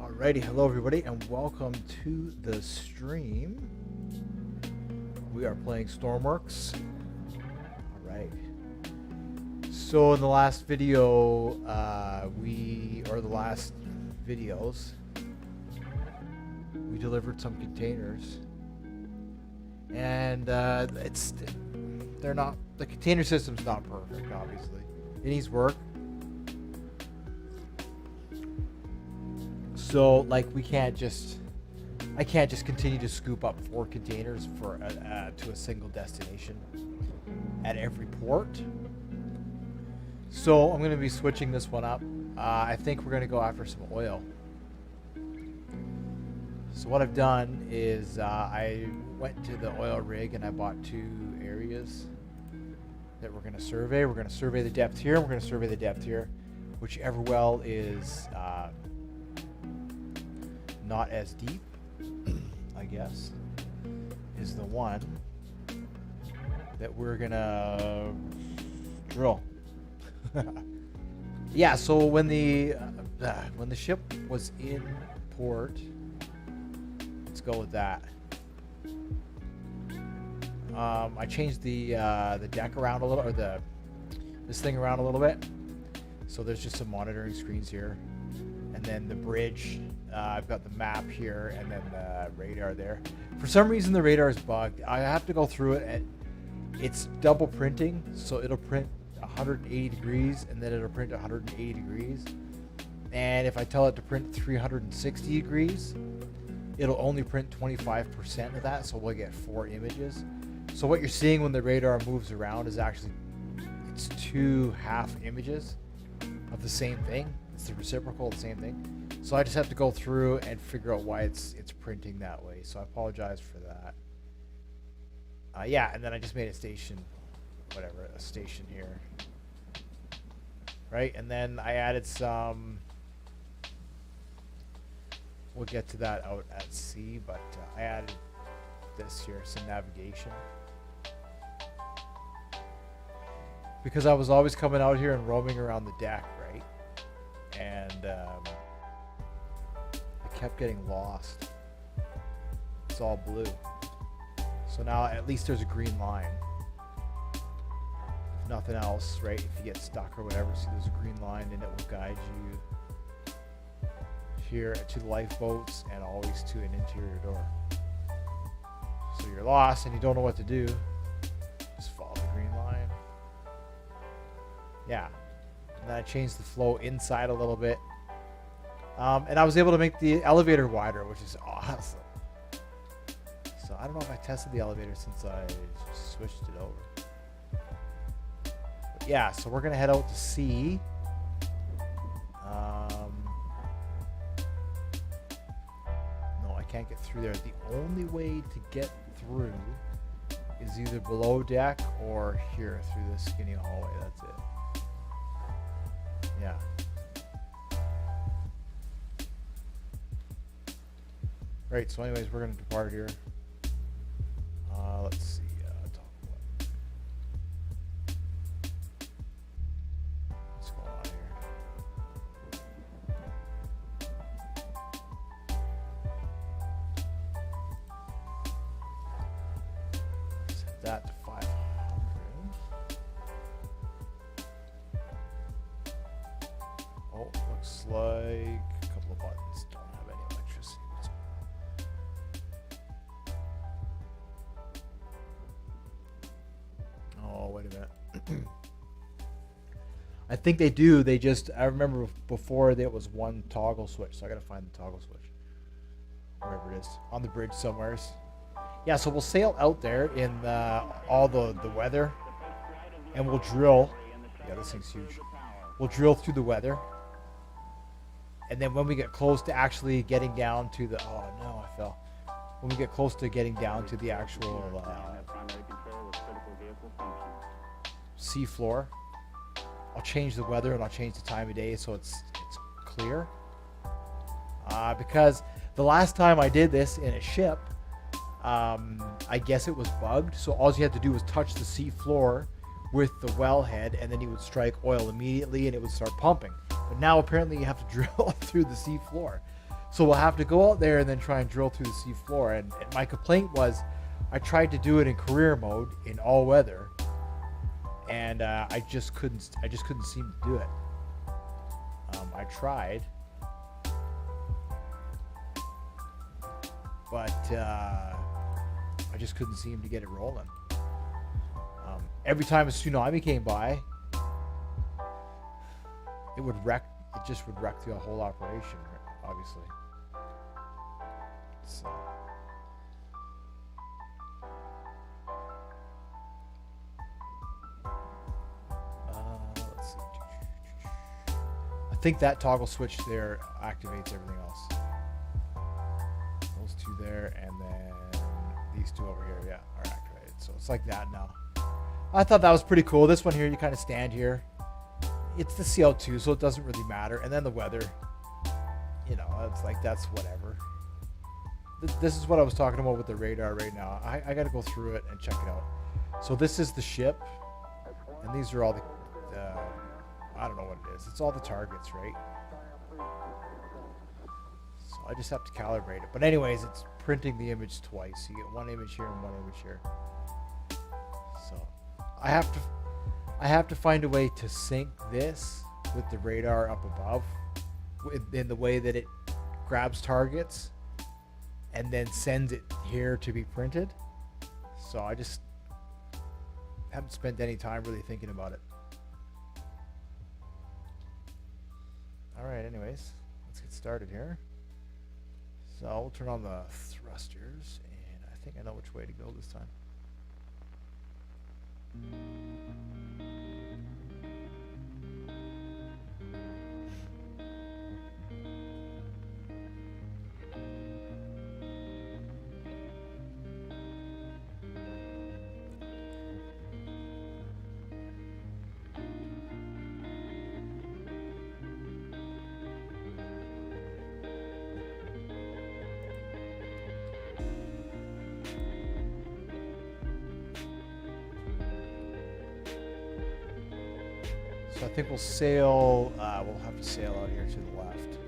Alrighty, hello everybody, and welcome to the stream. We are playing Stormworks. Alright. So in the last video, the last videos, we delivered some containers. And the container system's not perfect, obviously. It needs work. So, like, I can't just continue to scoop up 4 containers for to a single destination at every port. So I'm going to be switching this one up. I think we're going to go after some oil. So what I've done is I went to the oil rig and I bought 2 areas that we're going to survey. We're going to survey the depth here, and we're going to survey the depth here. Whichever well is not as deep, I guess, is the one that we're gonna drill. Yeah, so when the ship was in port, let's go with that. I changed the deck around a little, or this thing around a little bit. So there's just some monitoring screens here, and then the bridge. I've got the map here and then the radar there. For some reason the radar is bugged. I have to go through it, and it's double printing, so it'll print 180 degrees and then it'll print 180 degrees. And if I tell it to print 360 degrees, it'll only print 25% of that, so we'll get 4 images. So what you're seeing when the radar moves around is actually, it's 2 half images of the same thing. It's the reciprocal of the same thing. So I just have to go through and figure out why it's printing that way. So I apologize for that. Yeah, and then I just made a station here. Right, and then I added some, we'll get to that out at sea, but I added this here, some navigation. Because I was always coming out here and roaming around the deck, right? And I kept getting lost. It's all blue. So now at least there's a green line. If nothing else, right? If you get stuck or whatever, see there's a green line and it will guide you here to the lifeboats and always to an interior door. So you're lost and you don't know what to do, just follow the green line. Yeah. And then I changed the flow inside a little bit. And I was able to make the elevator wider, which is awesome. So I don't know if I tested the elevator since I switched it over. But yeah, so we're going to head out to sea. No, I can't get through there. The only way to get through is either below deck or here through this skinny hallway. That's it. Yeah. Right, so anyways, we're going to depart here. Let's see. What's going on here? Set that to 500. Oh, looks like a couple of buttons don't have any electricity. Oh, wait a minute. I think they do. I remember before there was one toggle switch, so I gotta find the toggle switch. Wherever it is. On the bridge somewhere. Yeah, so we'll sail out there in all the weather, and we'll drill. Yeah, this thing's huge. We'll drill through the weather. And then when we get close to actually getting down to the... Oh, no, I fell. When we get close to getting down to the actual sea floor, I'll change the weather and I'll change the time of day so it's clear. Because the last time I did this in a ship, I guess it was bugged. So all you had to do was touch the sea floor with the wellhead, and then you would strike oil immediately and it would start pumping. But now apparently you have to drill through the sea floor. So we'll have to go out there and then try and drill through the sea floor. And my complaint was, I tried to do it in career mode in all weather, and I just couldn't seem to do it. I tried, but I just couldn't seem to get it rolling. Every time a tsunami came by, it just would wreck the whole operation, obviously. So. Let's see. I think that toggle switch there activates everything else. Those two there, and then these two over here, yeah, are activated. So it's like that now. I thought that was pretty cool. This one here, you kind of stand here. It's the CO2, so it doesn't really matter. And then the weather, you know, it's like, that's whatever. This is what I was talking about with the radar right now. I got to go through it and check it out. So this is the ship, and these are all the I don't know what it is. It's all the targets, right? So I just have to calibrate it. But anyways, it's printing the image twice. You get one image here and one image here. So I have to find a way to sync this with the radar up above in the way that it grabs targets and then sends it here to be printed. So I just haven't spent any time really thinking about it. All right, anyways, let's get started here. So we'll turn on the thrusters, and I think I know which way to go this time. So I think we'll sail, we'll have to sail out here to the left.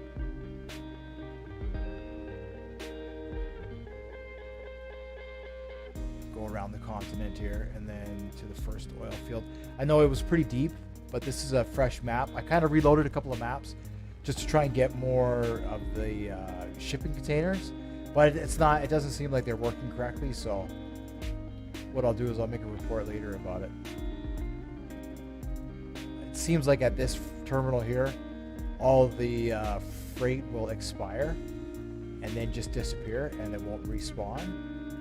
Go around the continent here and then to the first oil field. I know it was pretty deep, but this is a fresh map. I kind of reloaded a couple of maps just to try and get more of the shipping containers, but it doesn't seem like they're working correctly. So what I'll do is I'll make a report later about it. Seems like at this terminal here, all of the freight will expire and then just disappear and it won't respawn.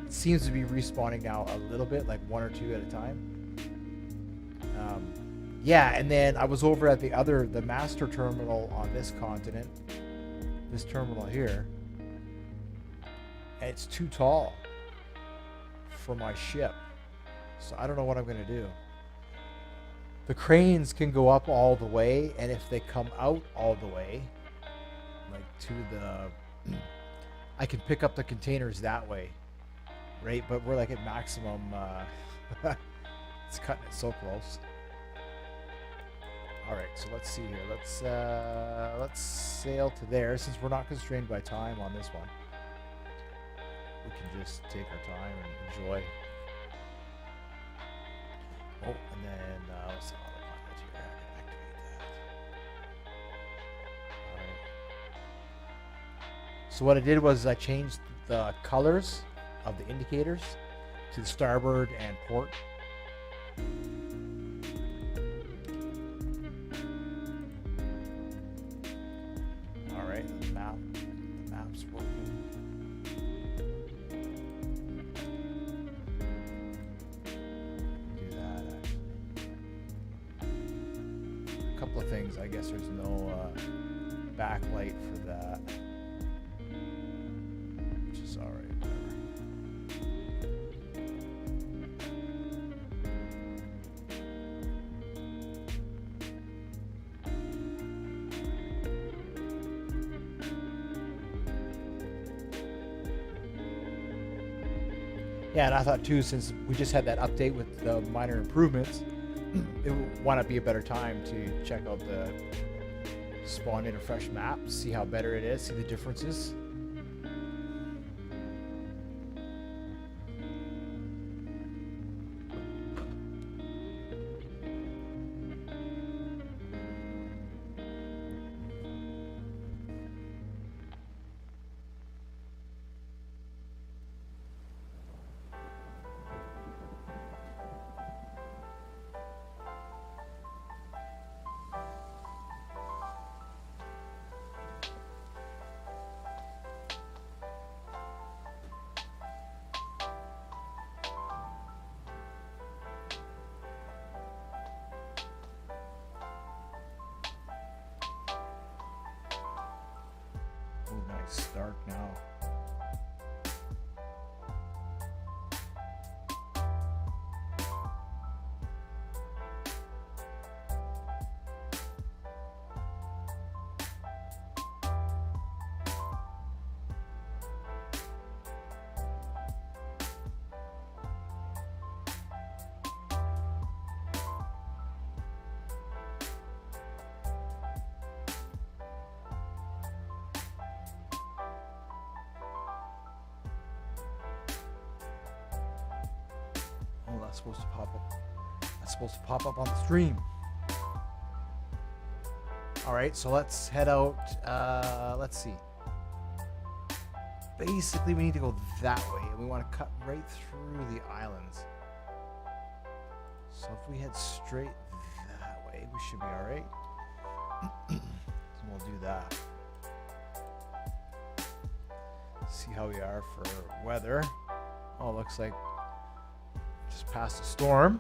It seems to be respawning now a little bit, like one or two at a time. Yeah, and then I was over at the master terminal on this continent, this terminal here, and it's too tall for my ship. So I don't know what I'm going to do. The cranes can go up all the way, and if they come out all the way, like to the, I can pick up the containers that way, right? But we're like at maximum, it's cutting it so close. All right, so let's see here. Let's sail to there, since we're not constrained by time on this one. We can just take our time and enjoy. Oh, and then let's see all the pilots here. I can activate that. All right. So what I did was I changed the colors of the indicators to the starboard and port. All right, the map's working. Couple of things. I guess there's no backlight for that, which is all right. Yeah, and I thought too, since we just had that update with the minor improvements, it would want to be a better time to check out the spawn in a fresh map, see how better it is, see the differences. It's dark now. Oh, that's supposed to pop up. That's supposed to pop up on the stream. All right, so let's head out. Let's see. Basically, we need to go that way, and we want to cut right through the islands. So if we head straight that way, we should be all right. So we'll do that. See how we are for weather. Oh, looks like just past a storm.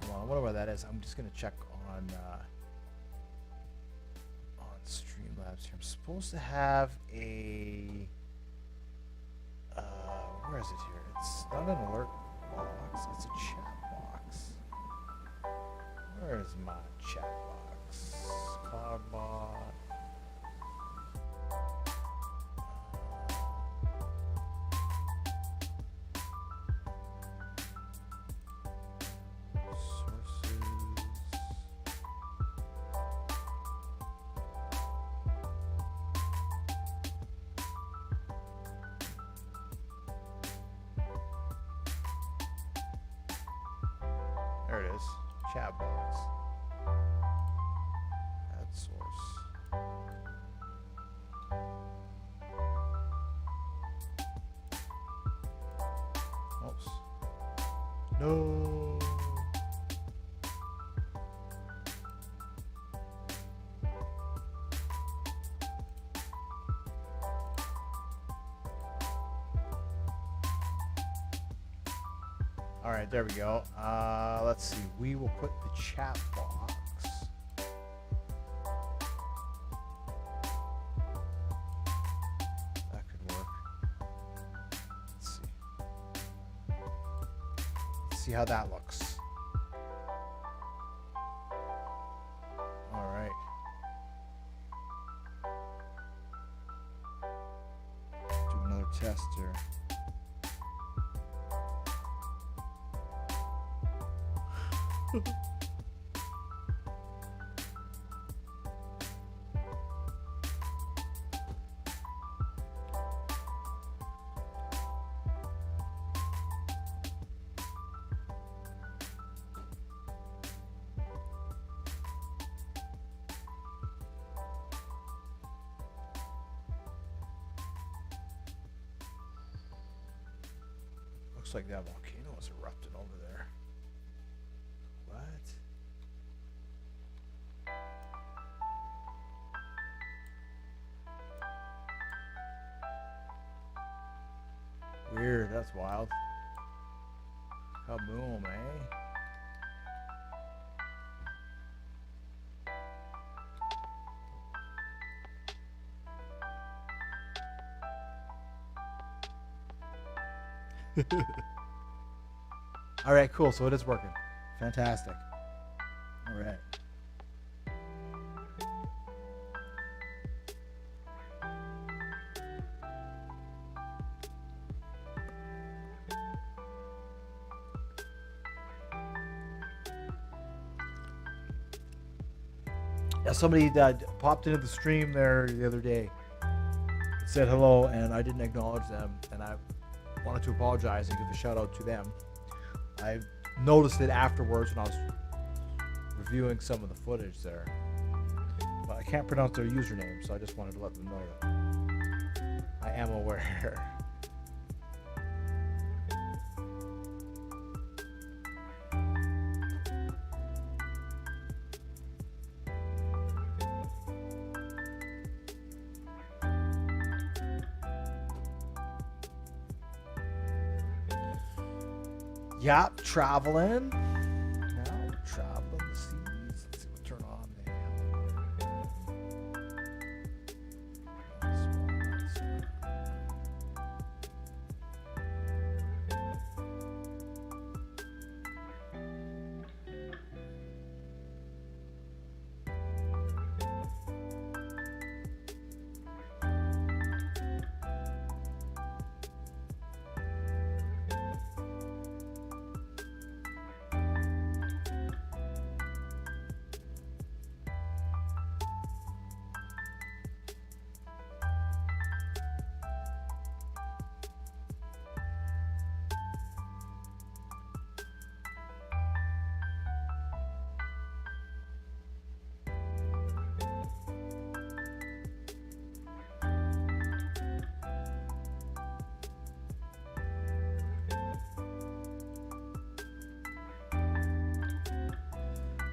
Hold on, I wonder where that is. I'm just gonna check on Streamlabs here. I'm supposed to have a where is it here? It's not an alert box, it's a chat box. Where is my chat box? Cloudbot. Sources. There it is. Chat box. Add source. Oops. No. All right, there we go. Let's see. We will put the chat box. That could work. Let's see. Let's see how that looks. All right. Do another test here. Looks like that volcano is erupting over there. What? Weird, that's wild. Kaboom, eh? All right, cool. So it is working. Fantastic. All right. Yeah, somebody popped into the stream there the other day, said hello, and I didn't acknowledge them, and I wanted to apologize and give a shout out to them. I noticed it afterwards when I was reviewing some of the footage there, but I can't pronounce their username, so I just wanted to let them know that I am aware. Yeah, traveling. Now we're traveling the seas. Let's see what turn on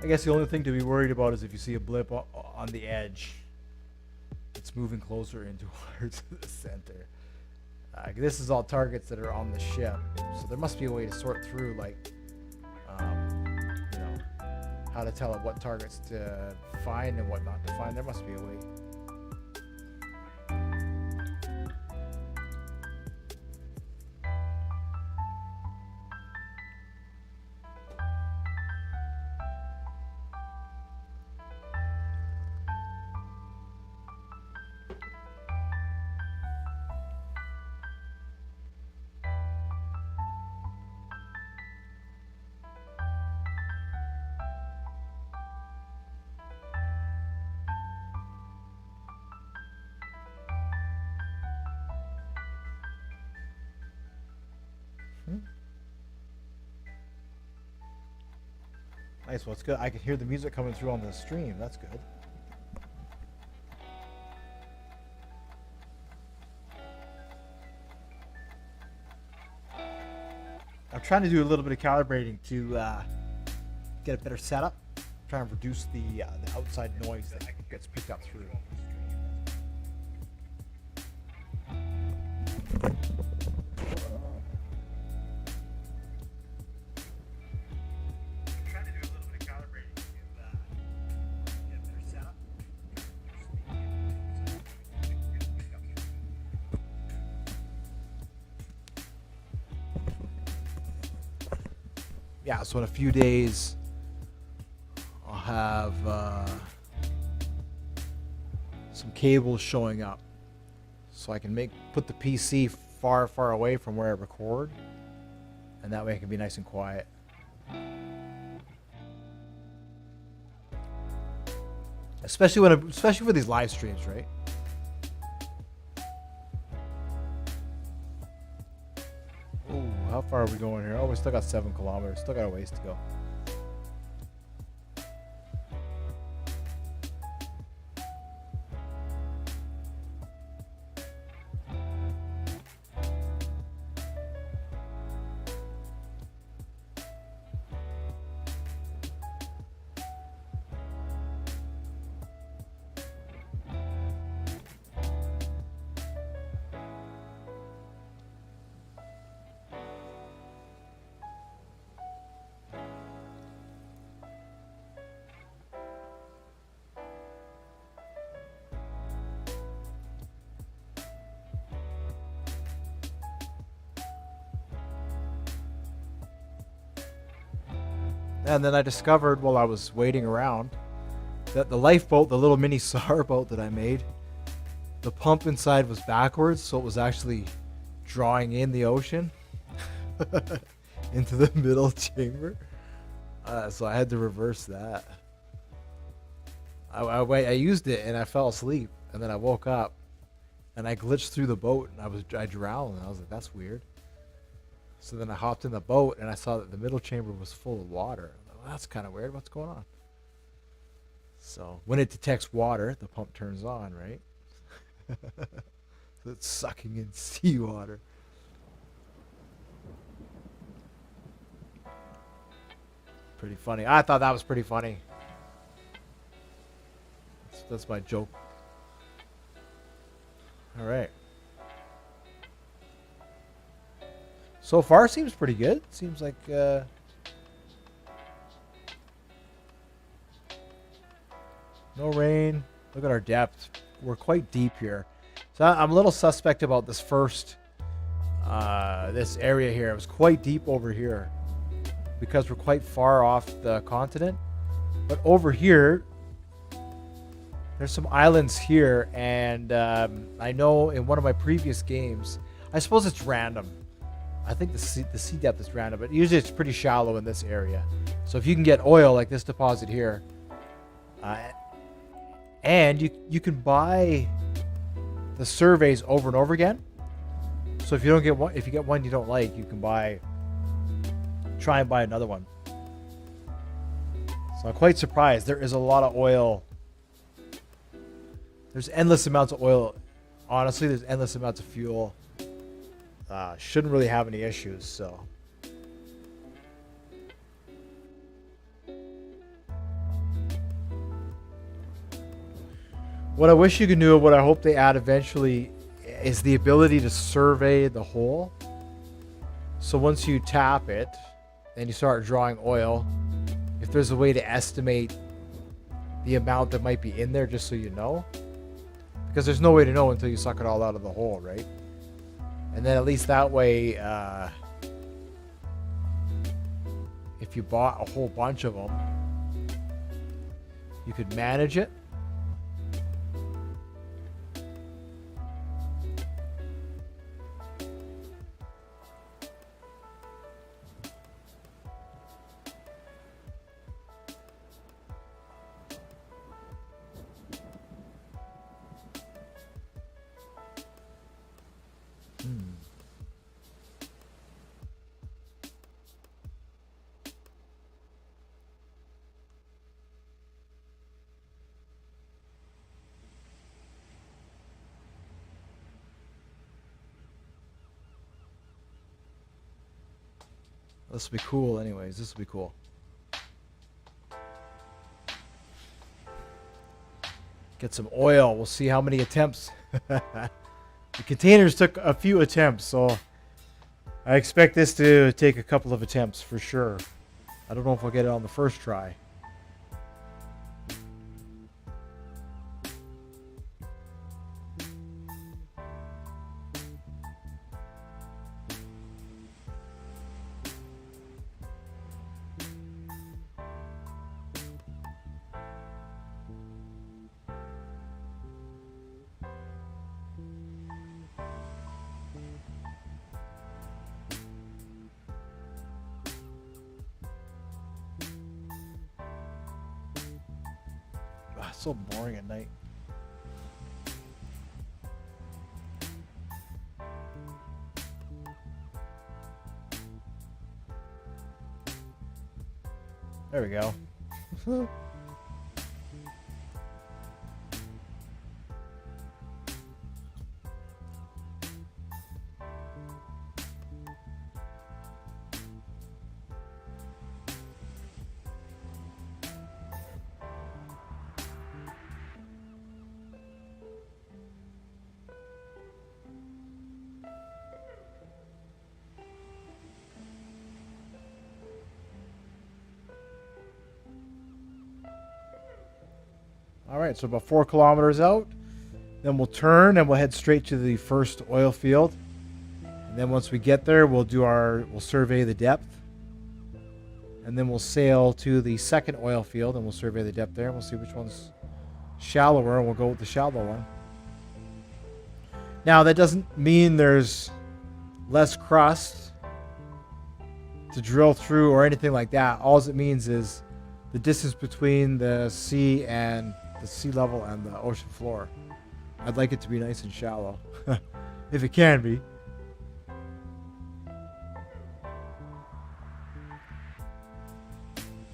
I guess the only thing to be worried about is if you see a blip on the edge, it's moving closer in towards the center. This is all targets that are on the ship, so there must be a way to sort through, like, you know, how to tell what targets to find and what not to find. There must be a way. Nice. Well, it's good. I can hear the music coming through on the stream. That's good. I'm trying to do a little bit of calibrating to get a better setup. Trying to reduce the outside noise that gets picked up through. Yeah, so in a few days, I'll have some cables showing up, so I can put the PC far away from where I record, and that way it can be nice and quiet. Especially for these live streams, right? How far are we going here? Oh, we still got 7 kilometers. Still got a ways to go. And then I discovered while I was waiting around that the lifeboat, the little mini SAR boat that I made, the pump inside was backwards, so it was actually drawing in the ocean into the middle chamber. So I had to reverse that. I used it and I fell asleep, and then I woke up and I glitched through the boat and I drowned, and I was like, that's weird. So then I hopped in the boat and I saw that the middle chamber was full of water. I thought, well, that's kind of weird. What's going on? So when it detects water, the pump turns on, right? So it's sucking in seawater. Pretty funny. I thought that was pretty funny. That's my joke. All right. So far, seems pretty good. Seems like no rain. Look at our depth. We're quite deep here. So I'm a little suspect about this first, this area here. It was quite deep over here because we're quite far off the continent. But over here, there's some islands here. And I know in one of my previous games, I suppose it's random. I think the sea depth is random, but usually it's pretty shallow in this area. So if you can get oil like this deposit here, and you can buy the surveys over and over again. So if you don't get one, if you get one you don't like, you can try and buy another one. So I'm quite surprised. There is a lot of oil. There's endless amounts of oil. Honestly, there's endless amounts of fuel. Shouldn't really have any issues. So. What I wish you could do, what I hope they add eventually, is the ability to survey the hole. So once you tap it and you start drawing oil, if there's a way to estimate the amount that might be in there, just so you know. Because there's no way to know until you suck it all out of the hole, right? And then at least that way, if you bought a whole bunch of them, you could manage it. This will be cool anyways. This will be cool. Get some oil. We'll see how many attempts. The containers took a few attempts, so I expect this to take a couple of attempts for sure. I don't know if I'll get it on the first try. It's so boring at night. There we go. All right, so about 4 kilometers out. Then we'll turn and we'll head straight to the first oil field. And then once we get there, we'll survey the depth. And then we'll sail to the second oil field and we'll survey the depth there. And we'll see which one's shallower, and we'll go with the shallow one. Now, that doesn't mean there's less crust to drill through or anything like that. All it means is the distance between the sea and the sea level and the ocean floor. I'd like it to be nice and shallow, if it can be.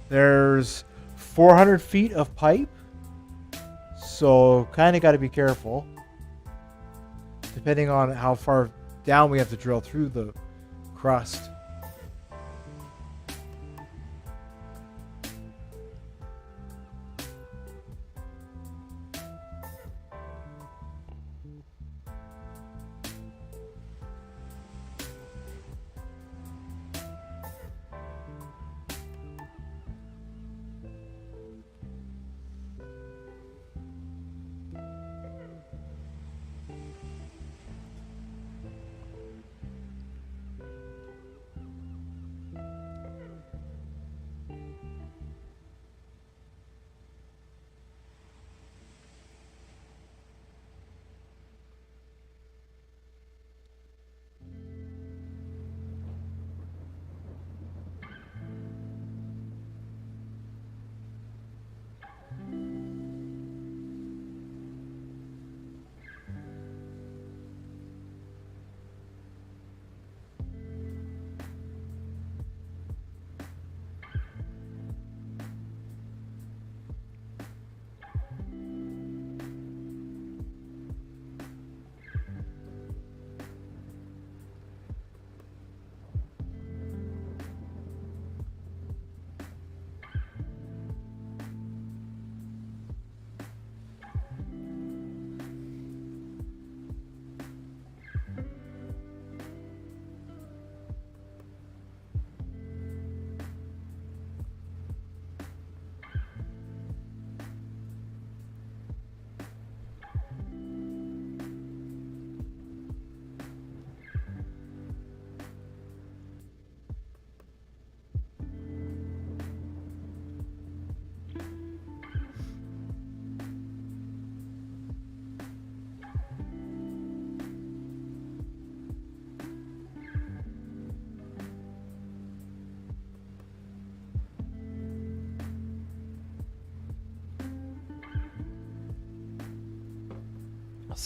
There's 400 feet of pipe, so kind of got to be careful, depending on how far down we have to drill through the crust.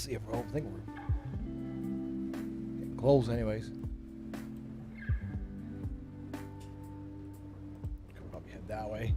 see if I think we're getting close, anyways. Could probably head that way.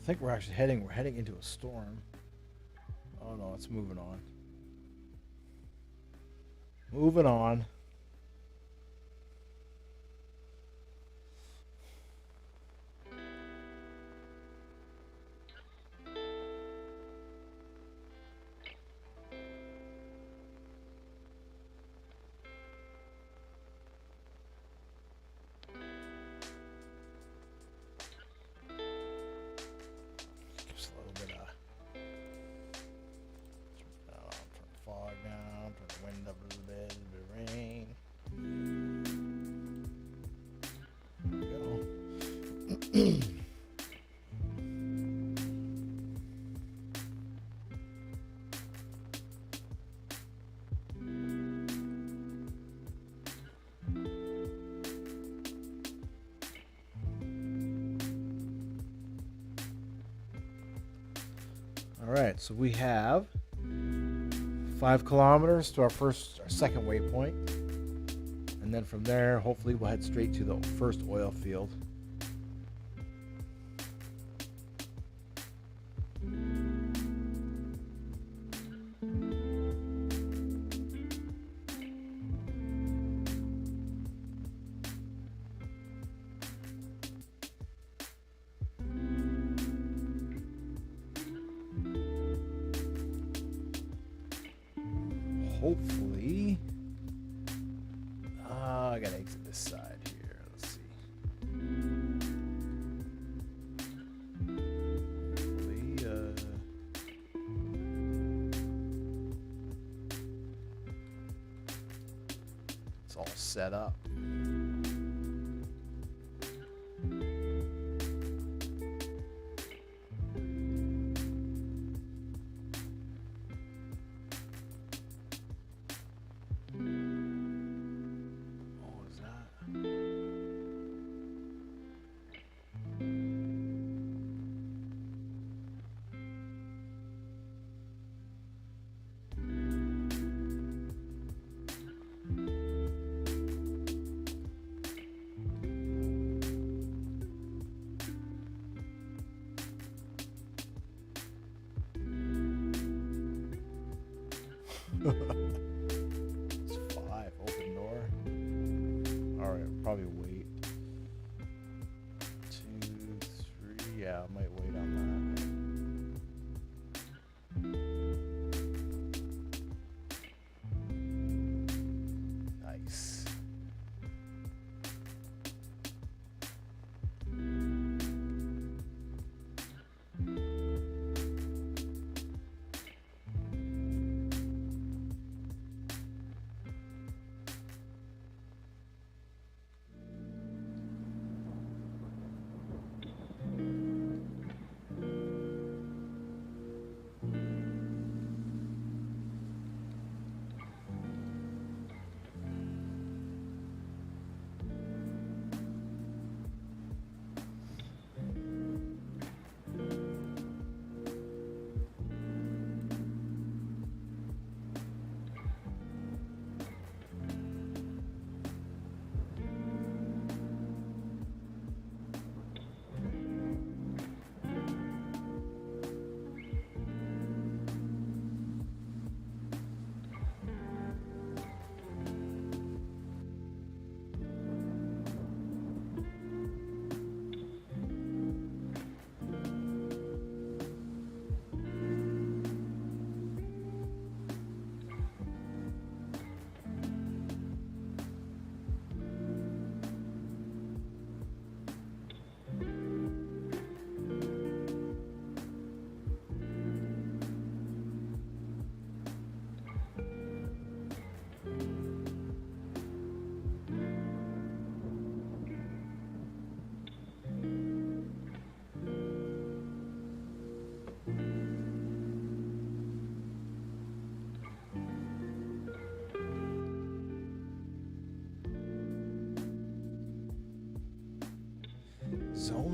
I think we're heading into a storm. Oh no, it's moving on. Moving on. Just a little bit of turn the fog down, turn the wind up a little bit of rain. There we go. All right, so we have 5 kilometers to our second waypoint, and then from there, hopefully, we'll head straight to the first oil field. Hopefully, I gotta exit this side here. Let's see. Hopefully, it's all set up. It's 5, open door. All right, I'll probably wait. 2, 3, yeah, I might wait on that. Nice.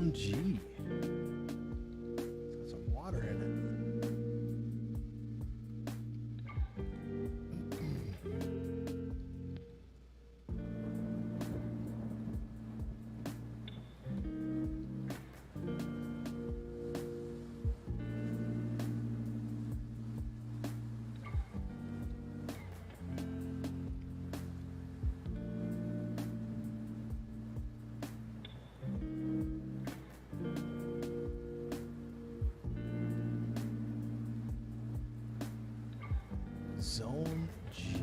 Zone G. It's got some water in it. Zone G.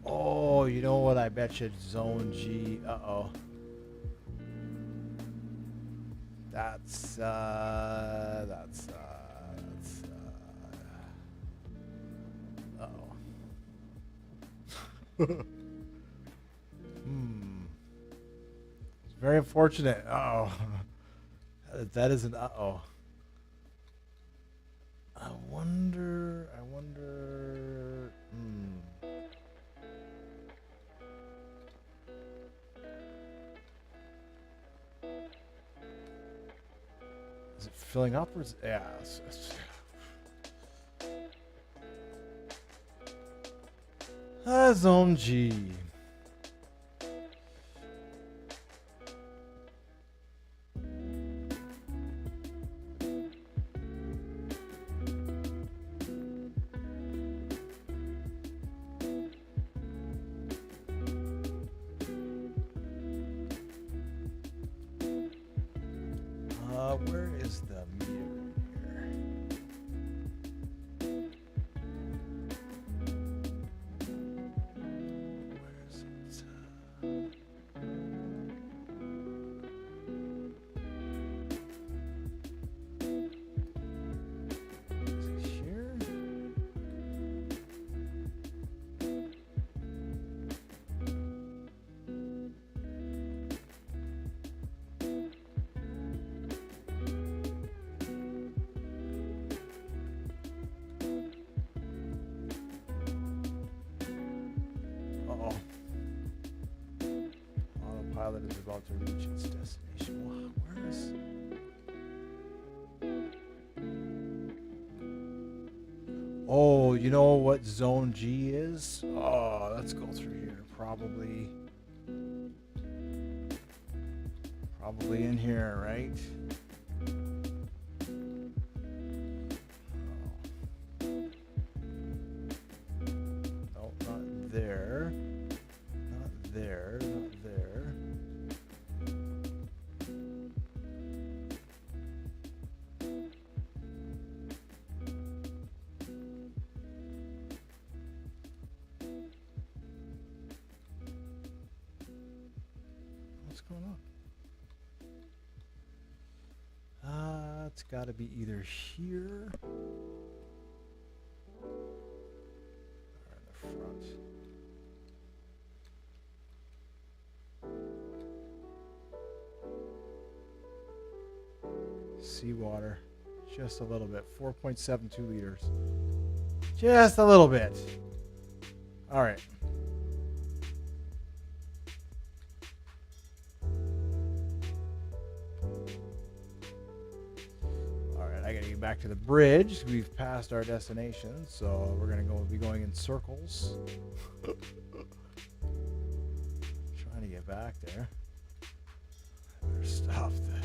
Oh, you know what? I bet you Zone G. Uh-oh. That's uh-oh. It's very unfortunate. Uh-oh. That is an uh-oh. I wonder. Is it filling up or is it, yeah. Zone G. Where is the meter here? Where is it? Is it here? Autopilot is about to reach its destination. Wow, where is... Oh, you know what Zone G is? Oh, let's go through here. Probably in here, right? Oh. No, not there. Not there. Not there. What's going on? It's got to be either here or in the front. Seawater, just a little bit. 4.72 liters. Just a little bit. All right. I gotta get back to the bridge. We've passed our destination, so we're gonna be going in circles. Trying to get back there. I better stop that.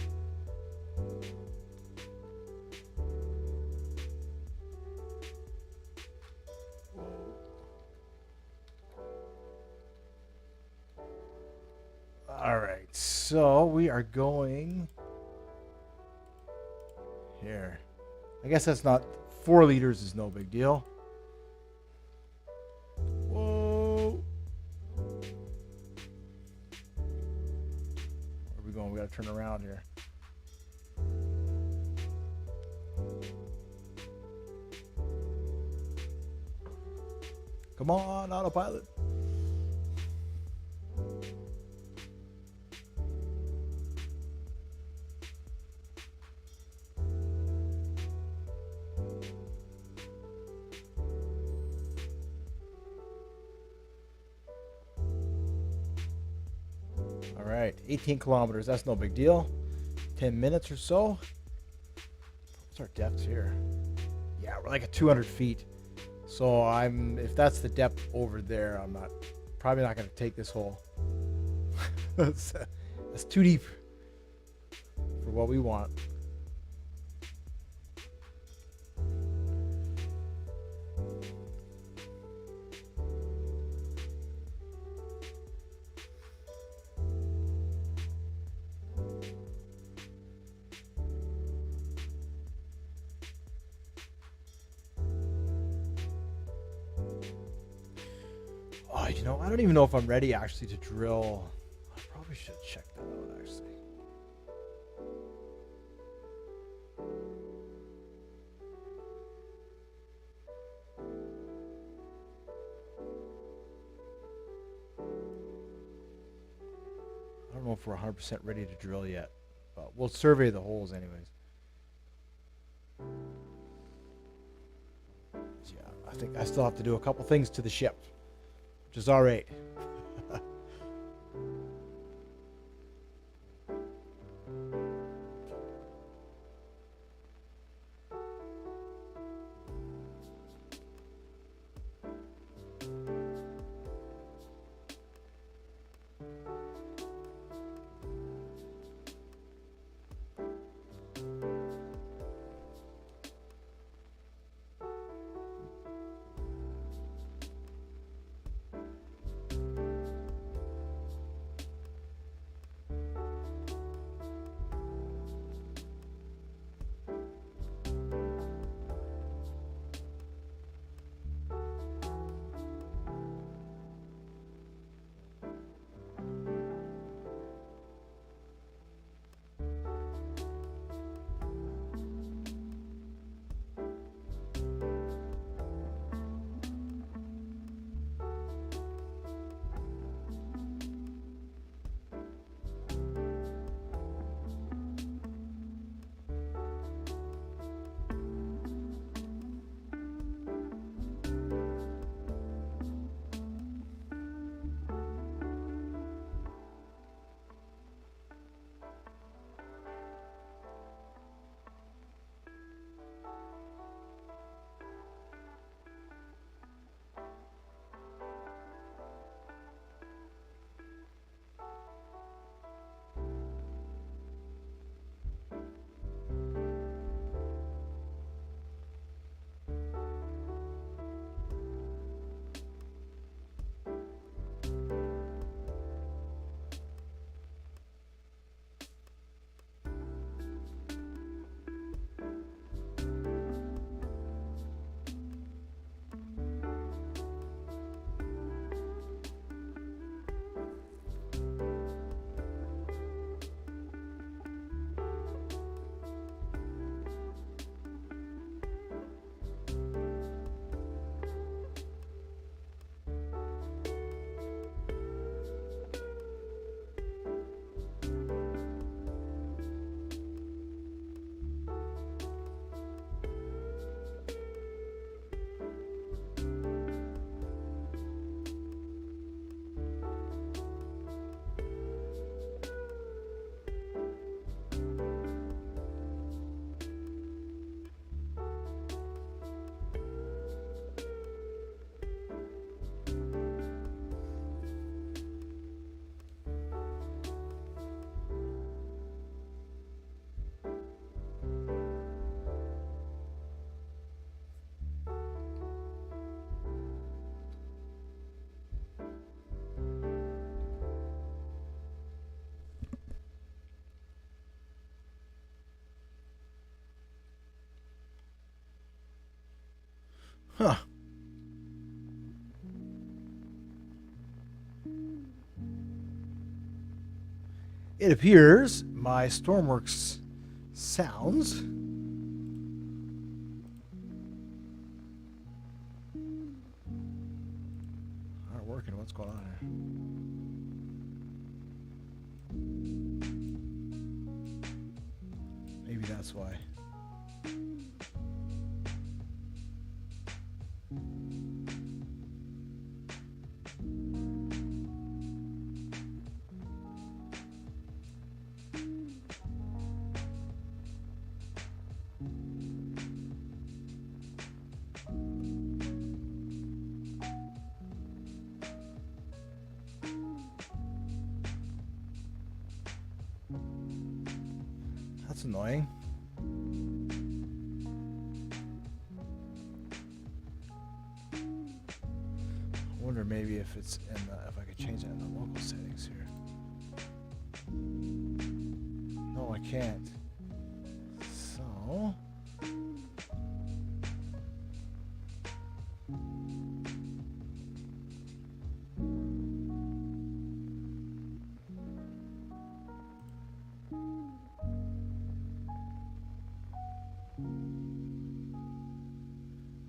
All right, so we are going here. I guess that's not 4 liters is no big deal. Whoa. Where are we going? We gotta turn around here. Come on, autopilot. All right, 18 kilometers. That's no big deal. 10 minutes or so. What's our depth here? Yeah, we're like at 200 feet. So if that's the depth over there, I'm probably not going to take this hole. that's too deep for what we want. Oh, I don't even know if I'm ready actually to drill. I probably should check that out actually. I don't know if we're 100% ready to drill yet, but we'll survey the holes anyways. Yeah, I think I still have to do a couple things to the ship, which is all right. Huh. It appears my Stormworks sounds aren't working. What's going on here? Maybe that's why. That's annoying. I wonder maybe if it's in the, if I could change that in the local settings here. No, I can't. So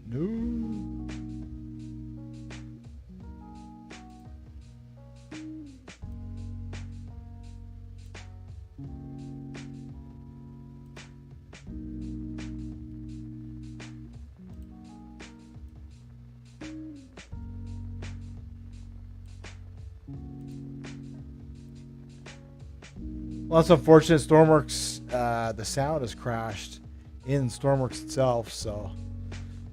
no. Well, that's unfortunate. Stormworks, the sound has crashed in Stormworks itself, so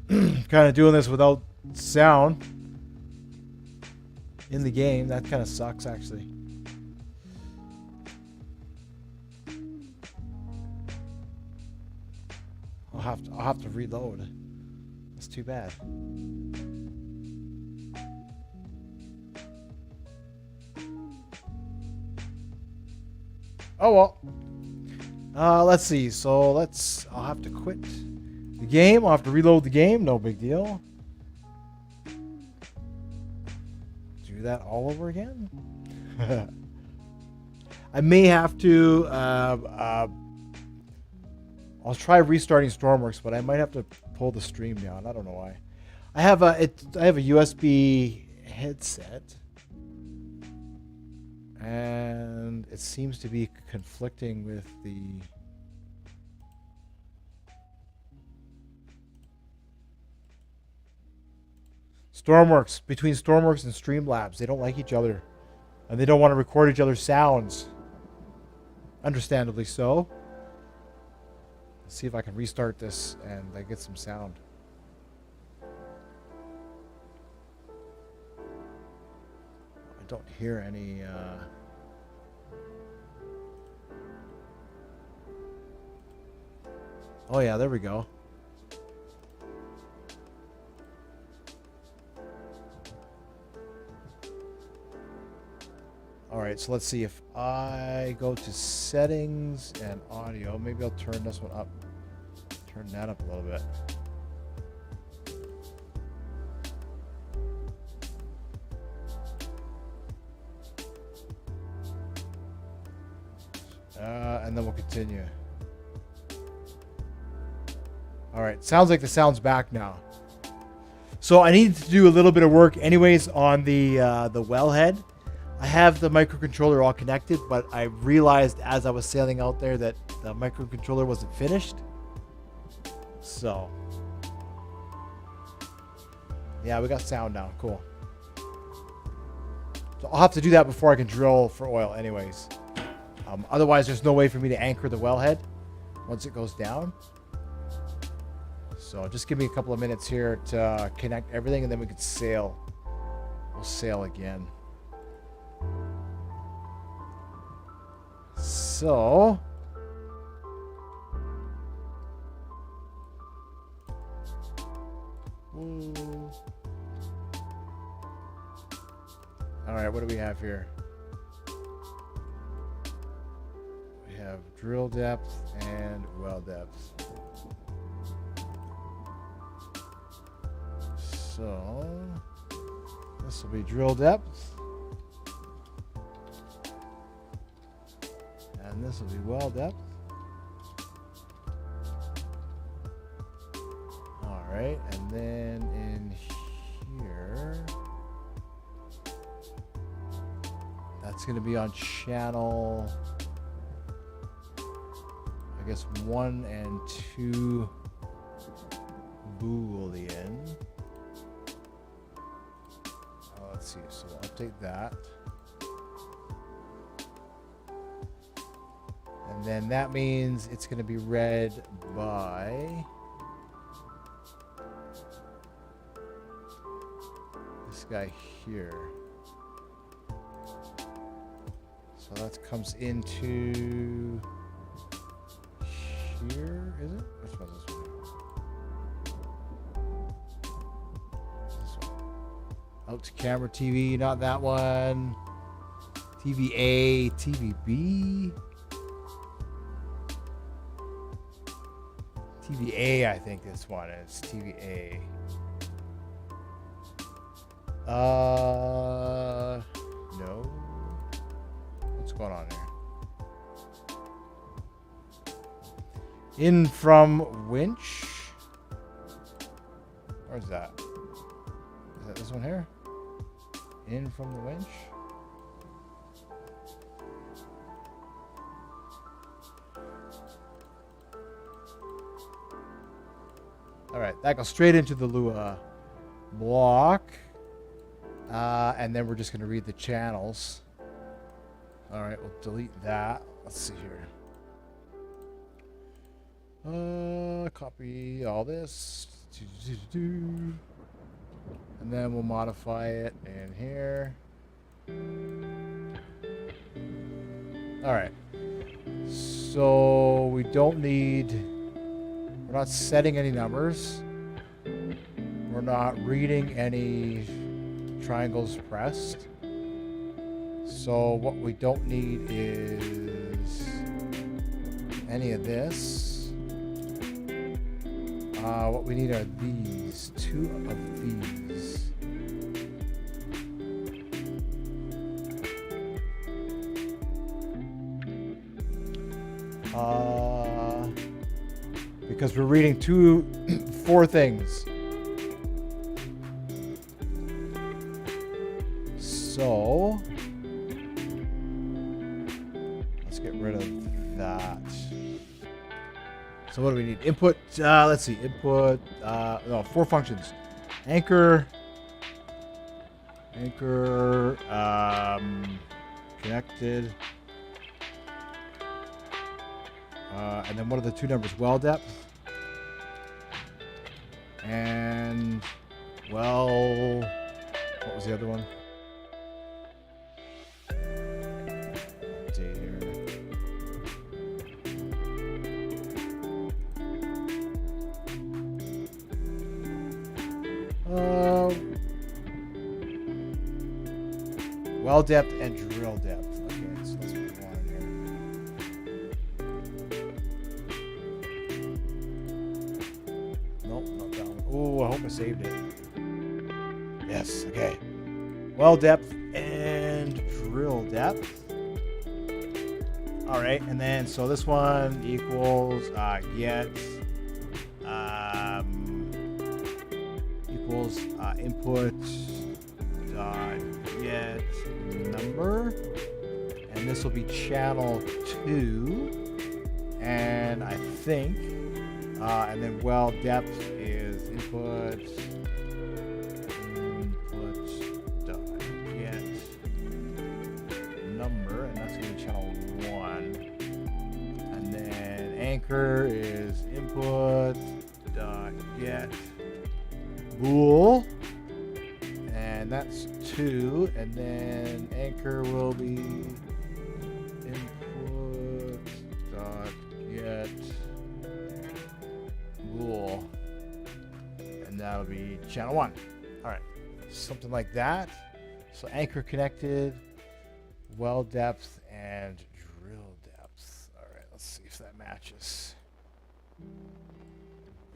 kind of doing this without sound in the game. That kind of sucks, actually. I'll have to reload. That's too bad. Oh well. Let's see. So I'll have to quit the game. I'll have to reload the game. No big deal. Do that all over again. I may have to. I'll try restarting Stormworks, but I might have to pull the stream down. I don't know why. I have a USB headset. And it seems to be conflicting with the Stormworks, between Stormworks and Streamlabs. They don't like each other. And they don't want to record each other's sounds. Understandably so. Let's see if I can restart this and get some sound. I don't hear any Oh yeah, there we go. Alright, so let's see if I go to settings and audio. Maybe I'll turn this one up. Turn that up a little bit. And then we'll continue. Alright, sounds like the sound's back now. So I need to do a little bit of work anyways on the wellhead. I have the microcontroller all connected, but I realized as I was sailing out there that the microcontroller wasn't finished. So, yeah, we got sound now. Cool. So I'll have to do that before I can drill for oil anyways. Otherwise, there's no way for me to anchor the wellhead once it goes down. So just give me a couple of minutes here to connect everything, and then we can sail. We'll sail again. So, all right, what do we have here? We have drill depth and well depth. So, this will be drill depth. And this will be well depth. All right, and then in here, that's going to be on channel, I guess, 1 and 2 Boolean. Let's see, so we'll update that. And then that means it's going to be read by this guy here. So that comes into here, is it? Which one's this one? This one. Out to camera TV, not that one. TV A, TV B. TV A, I think this one is TV A. No. What's going on here? In from winch. Where's that? Is that this one here? In from the winch. All right, that goes straight into the Lua block. And then we're just going to read the channels. All right, we'll delete that. Let's see here. Copy all this. And then we'll modify it in here. All right. So we don't need... We're not setting any numbers. We're not reading any triangles pressed. So what we don't need is any of this. What we need are these, 2 of these. Because we're reading 4 things. So let's get rid of that. So what do we need? Input, let's see, input, 4 functions. Anchor, connected, and then what are the 2 numbers? Well depth, and well, what was the other one? Update here. Well depth and drill depth. Okay, so that's what we want here. Nope, not that one. Oh, I hope I saved it. Yes, okay. Well depth and drill depth. All right, and then so this one equals get equals input dot get number, and this will be channel 2, and I think and then well depth is input dot get number, and that's going to be channel 1, and then anchor is input dot get bool, and that's 2, and then anchor will be input dot get bool, and that'll be channel 1. All right, something like that. So anchor connected, well depth, and drill depth. All right, let's see if that matches.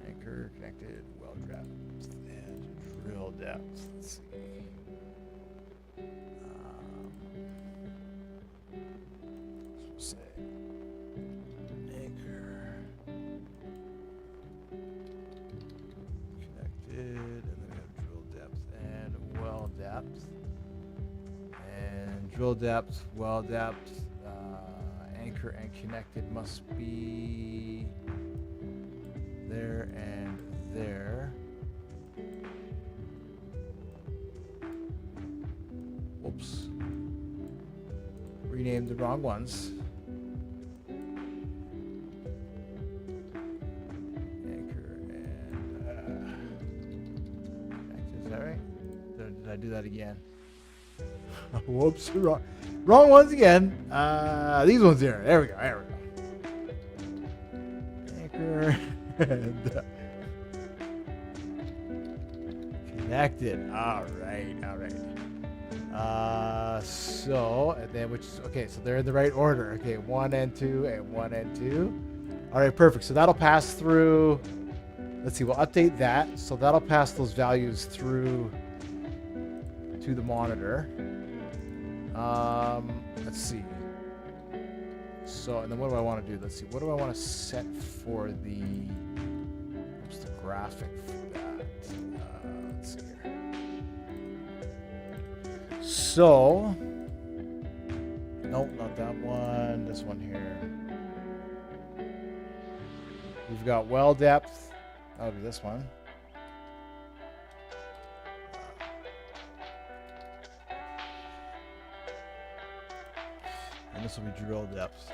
Anchor connected, well depth, and drill depth. Let's see. Say anchor connected, and then we have drill depth and well depth, and drill depth, well depth, anchor and connected must be there and there. Whoops. Renamed the wrong ones. Anchor and is that right? Did I do that again? Whoops, wrong ones again. These ones here. There we go. marker. And, connected. All right. So, and then okay, so they're in the right order. Okay, 1 and 2 and 1 and 2. All right, perfect. So that'll pass through. Let's see, we'll update that. So that'll pass those values through to the monitor. Let's see. So, and then what do I want to do? Let's see. What do I want to set for what's the graphic for that? Let's see here. So, nope, not that one. This one here. We've got well depth. That'll be this one. And this will be drill depth.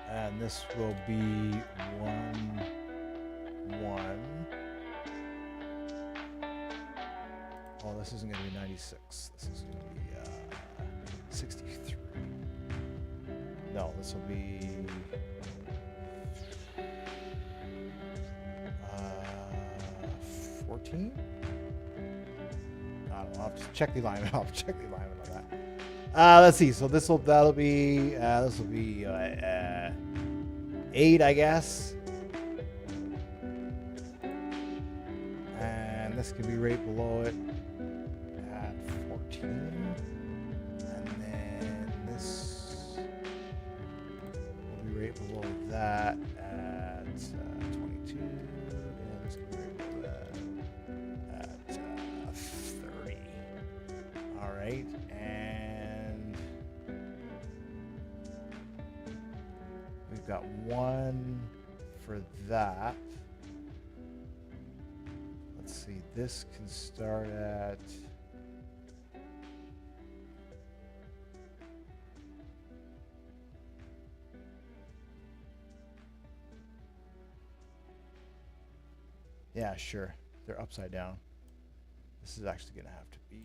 And this will be 1, 1. Oh, this isn't going to be 96. This is going to be 63. No, this will be 14. I don't know. I'll have to check the alignment. I'll check the alignment on that. Let's see. So that'll be 8, I guess. And this can be right below it at 14. And then this will be right below that at 22. And this can be right below that at 30. All right. And we've got 1 for that. Let's see, this can start at yeah, sure. They're upside down. This is actually gonna have to be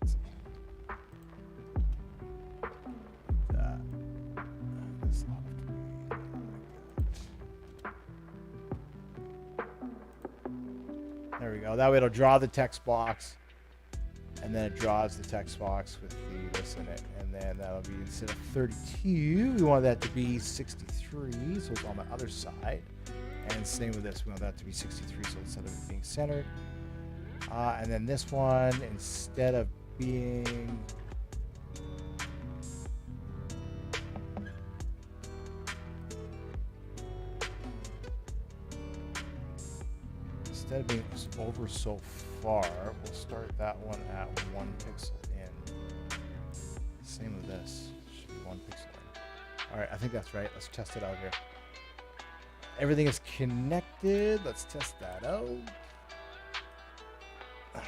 let's see. Like that. This will have to be like that. There we go. That way it'll draw the text box, and then it draws the text box with this in it, and then that'll be, instead of 32, we want that to be 63, so it's on the other side. And same with this, we want that to be 63, so instead of it being centered. And then this one, instead of being over so far, we'll start that one at 1 pixel in. Same with this, should be 1 pixel in. All right, I think that's right. Let's test it out here. Everything is connected. Let's test that out. All right,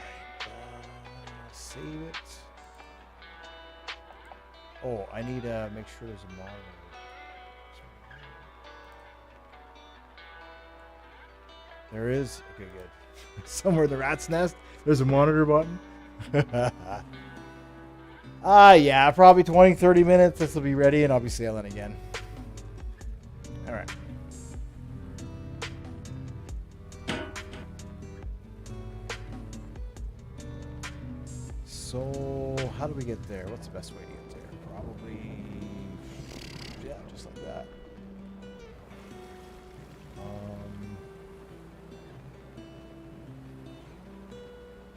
save it. Oh, I need to make sure there's a monitor. There is. Okay, good. Somewhere in the rat's nest, there's a monitor button. Yeah, probably 20, 30 minutes. This will be ready, and I'll be sailing again. All right. So, how do we get there? What's the best way to get there? Probably, yeah, just like that.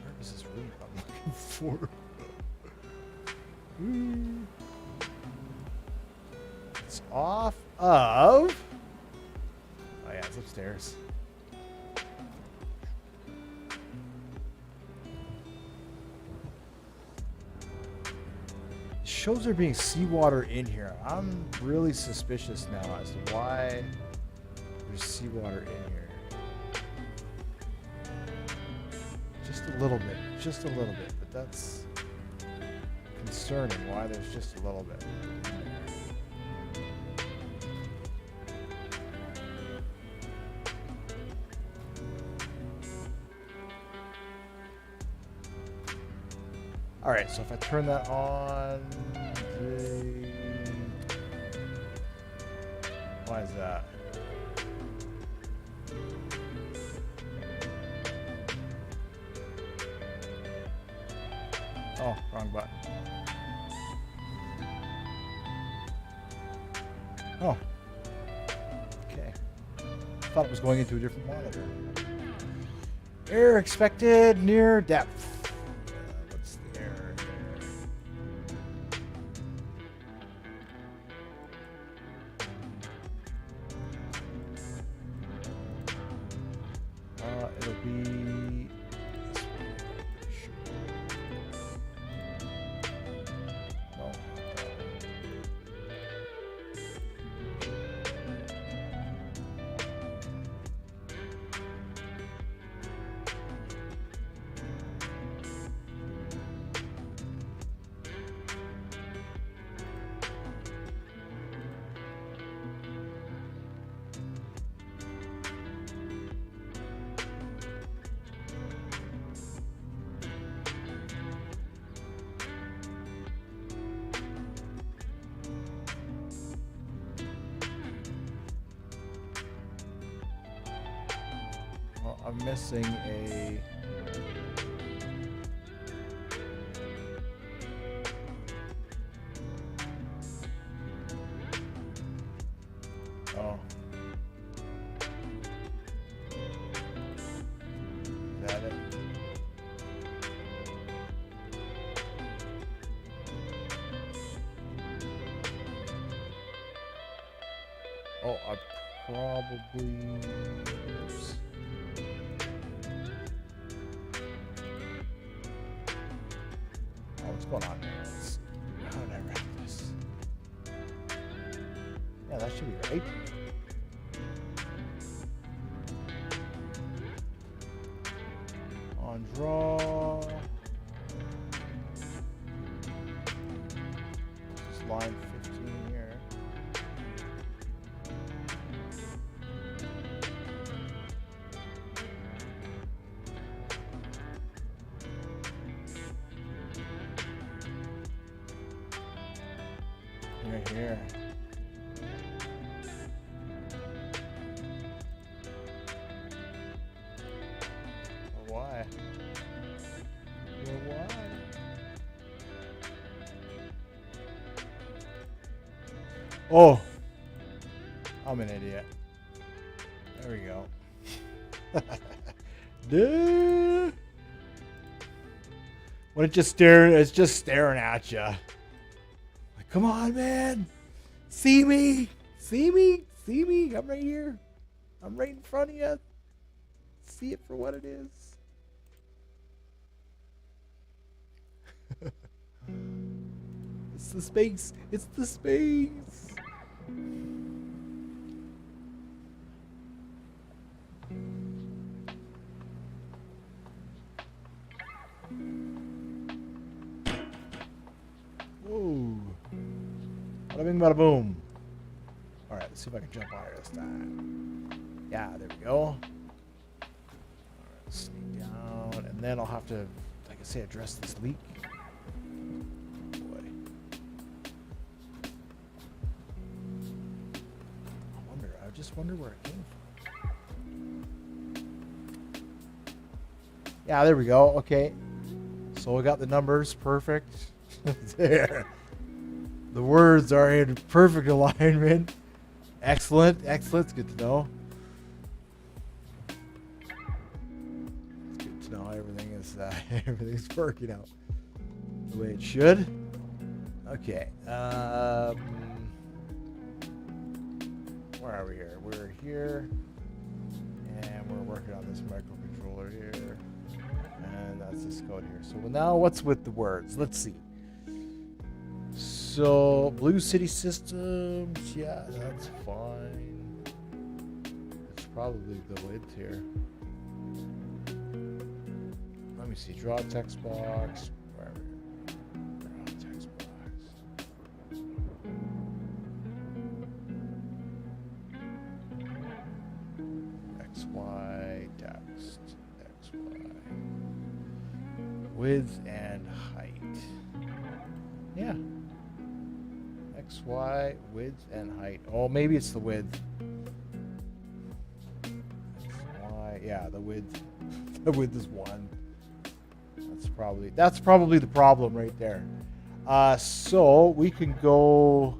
Where is this room I'm looking for? It's off of. Oh yeah, it's upstairs. Shows there being seawater in here. I'm really suspicious now as to why there's seawater in here. Just a little bit, but that's concerning why there's just a little bit. All right, so if I turn that on, why is that? Oh, wrong button. Oh. Okay. Thought it was going into a different monitor. Error expected near depth. What's the error here? It'll be this one. No. Well, I'm missing a. Oh. Is that it? Oh, I probably. Oops. Oh, what's going on here? Let's see. How did I wrap this? Yeah, that should be right. On draw. This is line 15 here. Right here. Why? Well, why? Oh, I'm an idiot. There we go. Duh. When it's just staring at you. Like, come on, man. See me. See me. See me. I'm right here. I'm right in front of you. See it for what it is. It's the space. It's the space. Whoa. Bada bing, bada boom. All right, let's see if I can jump on here this time. Yeah, there we go. All right, sneak down, and then I'll have to, like I say, address this leak. Just wonder where it came from. Yeah, there we go. Okay. So we got the numbers perfect. There. The words are in perfect alignment. Excellent. Excellent. It's good to know. It's good to know everything is everything's working out the way it should. Okay. Where are we here? We're here, and we're working on this microcontroller here, and that's this code here. So now what's with the words? Let's see. So Blue City Systems, yeah, that's fine. It's probably the lid here. Let me see. Draw text box. Where are we? Draw text box. XY text XY width and height. Yeah. X, Y, width, and height. Oh, maybe it's the width. X, Y, yeah, the width. The width is 1. That's probably the problem right there. So we can go.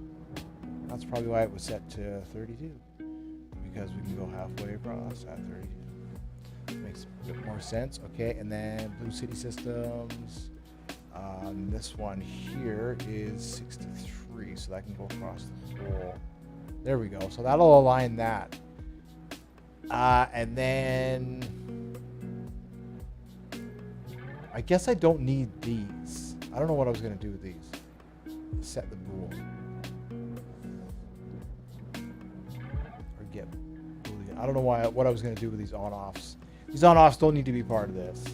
That's probably why it was set to 32, because we can go halfway across at 32. Makes a bit more sense. Okay, and then Blue City Systems. This one here is 63, so that can go across the whole. There we go. So that'll align that. And then I guess I don't need these. I don't know what I was going to do with these. Set the bool. Or get boolean. I don't know what I was going to do with these on-offs. These on-offs don't need to be part of this.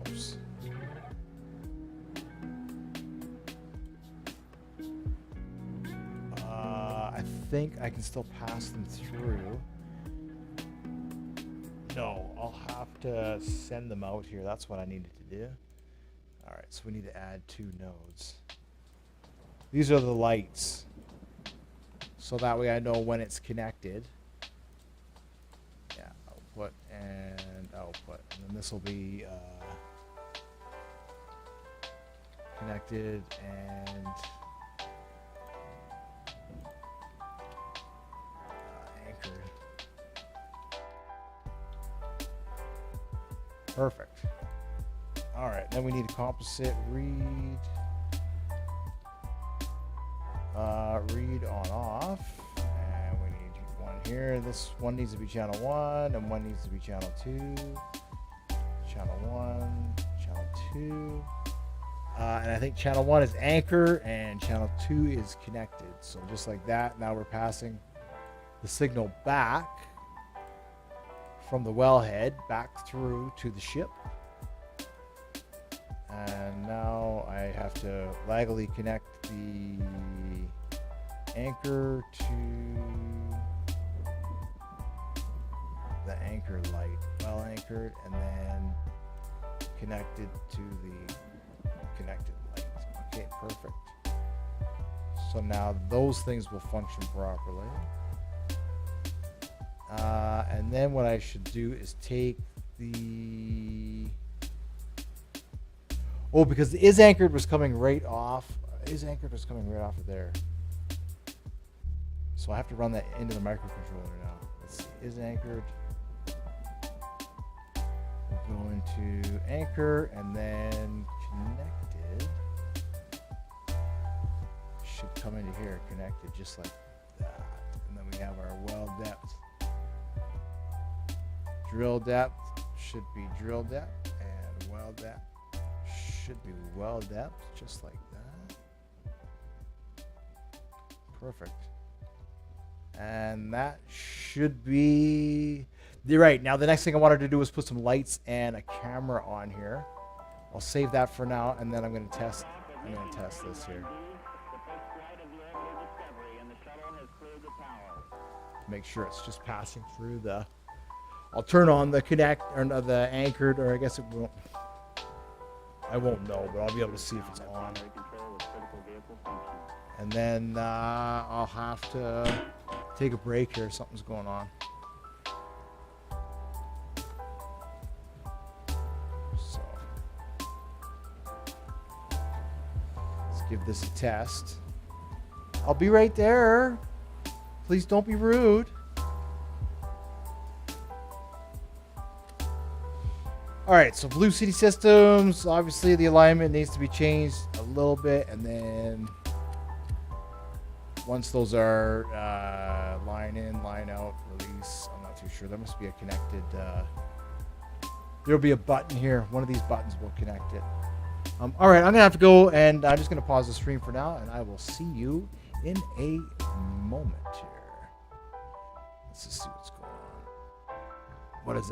Oops. I think I can still pass them through. No, I'll have to send them out here. That's what I needed to do. All right, so we need to add 2 nodes. These are the lights. So that way I know when it's connected. Yeah, output and output. And then this will be connected and anchored. Perfect. All right, then we need a composite read. Read on off. And we need one here. This one needs to be channel 1, and one needs to be channel 2. Channel 1, channel 2. And I think channel 1 is anchor, and channel 2 is connected. So just like that, now we're passing the signal back from the wellhead back through to the ship. And now I have to laggily connect the anchor to the anchor light, well anchored, and then connected to the connected light. Okay, perfect. So now those things will function properly. And then what I should do is take the... Oh, because the is anchored was coming right off. Is anchored was coming right off of there. So I have to run that into the microcontroller now. Let's see. Is anchored. We'll go into anchor and then connected. Should come into here connected just like that. And then we have our well depth. Drill depth should be drill depth, and well depth should be well depth, just like that. Perfect. And that should be... You're right. Now the next thing I wanted to do was put some lights and a camera on here. I'll save that for now, and then I'm going to test. I'm going to test this here. Make sure it's just passing through the... I'll turn on the connect or the anchored, or I guess it won't. I won't know, but I'll be able to see if it's on. And then I'll have to take a break here. Something's going on. So let's give this a test. I'll be right there. Please don't be rude. All right, so Blue City Systems, obviously the alignment needs to be changed a little bit, and then once those are line in, line out, release, I'm not too sure. There must be a connected, there'll be a button here. One of these buttons will connect it. All right, I'm gonna have to go, and I'm just gonna pause the stream for now, and I will see you in a moment here. Let's just see what's going on. What is that?